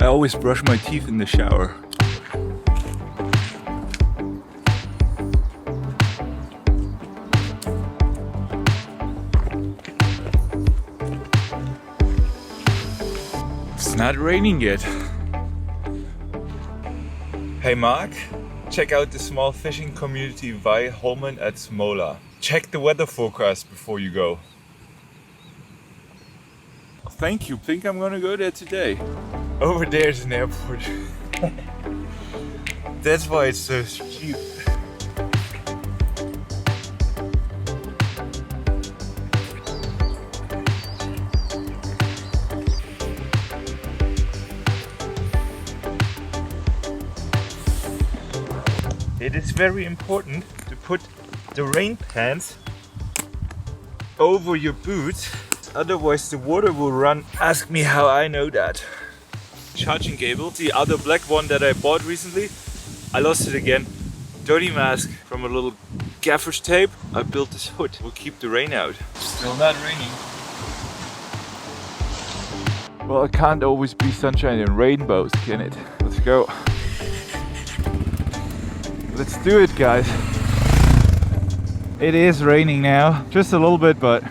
I always brush my teeth in the shower. It's not raining yet. Hey Mark, check out the small fishing community via Holmen at Smola. Check the weather forecast before you go. Thank you, think I'm gonna go there today. Over there's an airport. That's why it's so cheap. It is very important to put the rain pants over your boots, otherwise the water will run. Ask me how I know that. Charging cable, the other black one that I bought recently, I lost it again. Dirty mask from a little gaffer's tape. I built this hood, will keep the rain out. Still not raining. Well, it can't always be sunshine and rainbows, can it? Let's go. Let's do it, guys. It is raining now, just a little bit, but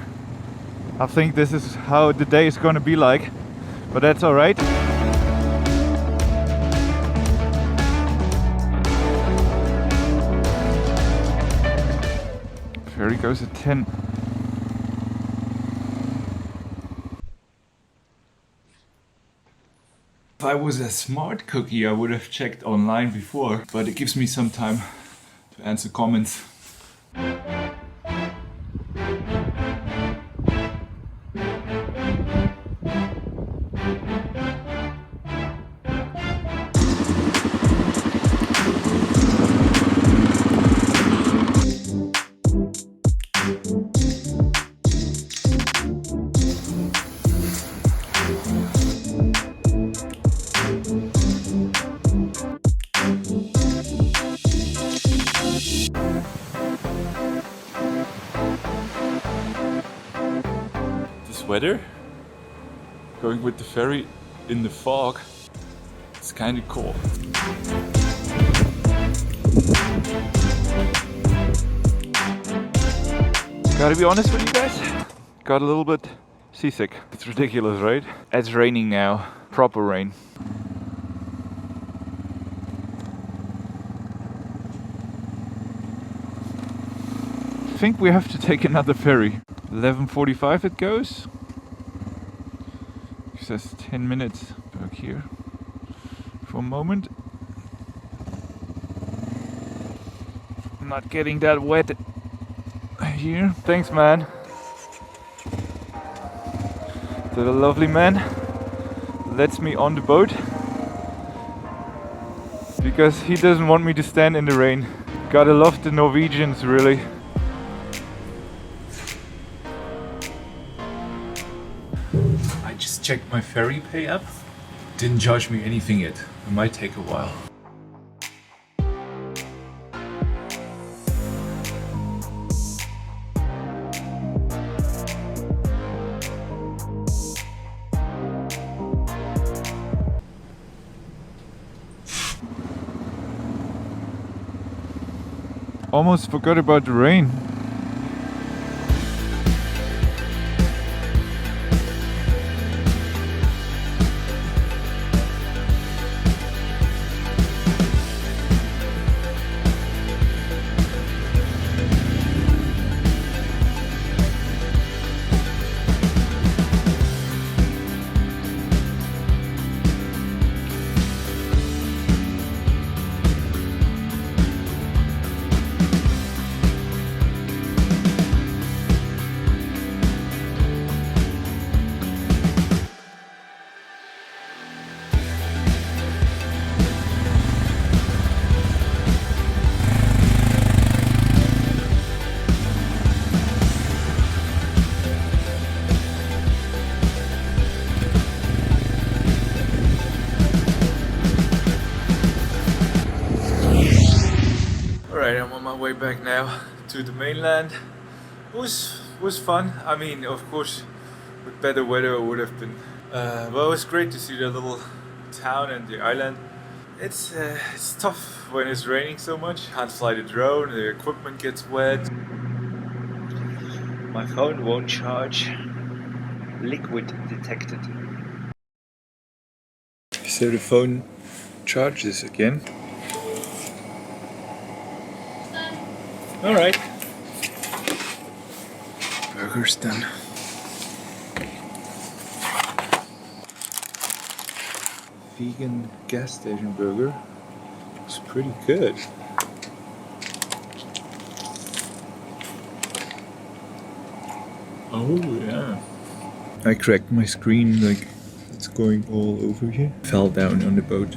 I think this is how the day is going to be like. But that's all right. Ferry goes at 10. If I was a smart cookie, I would have checked online before, but it gives me some time to answer comments. Weather, going with the ferry in the fog, it's kind of cool. Gotta be honest with you guys, got a little bit seasick. It's ridiculous, right? It's raining now, proper rain. I think we have to take another ferry. 11:45 it goes. It says 10 minutes back here for a moment. I'm not getting that wet here. Thanks, man. The lovely man lets me on the boat because he doesn't want me to stand in the rain. Gotta love the Norwegians, really. I just checked my ferry pay app. Didn't charge me anything yet. It might take a while. Almost forgot about the rain. Alright, I'm on my way back now to the mainland. It was fun. I mean, of course, with better weather it would have been. Well, it was great to see the little town and the island. It's tough when it's raining so much. Can't fly the drone, the equipment gets wet. My phone won't charge. Liquid detected. So the phone charges again. Alright. Burger's done. Vegan gas station burger. It's pretty good. Oh yeah. I cracked my screen, like it's going all over here. Fell down on the boat.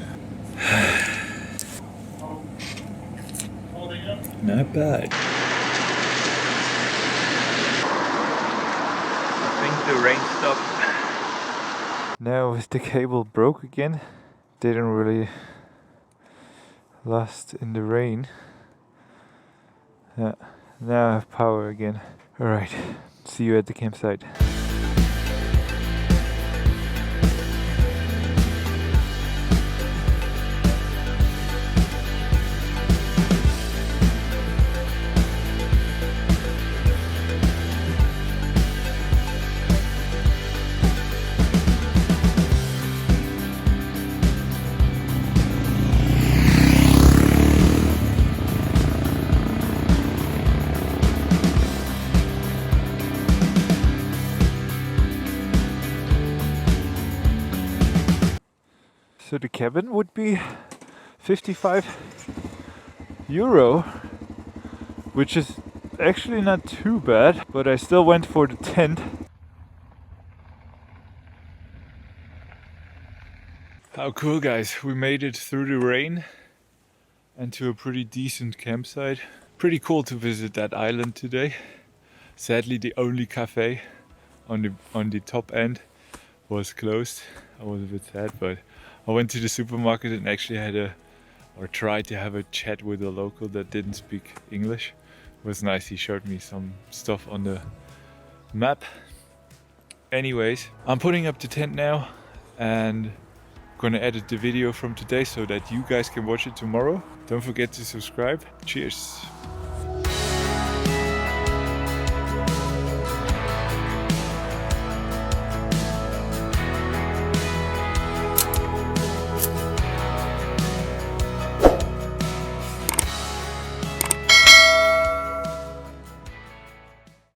Not bad. I think the rain stopped. Now is the cable broke again? Didn't really last in the rain. Yeah, now I have power again. Alright, see you at the campsite. So the cabin would be 55 euro, which is actually not too bad, but I still went for the tent. How cool, guys, we made it through the rain and to a pretty decent campsite. Pretty cool to visit that island today. Sadly, the only cafe on the top end was closed. I was a bit sad, but I went to the supermarket and actually tried to have a chat with a local that didn't speak English. It was nice, he showed me some stuff on the map. Anyways, I'm putting up the tent now and gonna edit the video from today so that you guys can watch it tomorrow. Don't forget to subscribe. Cheers!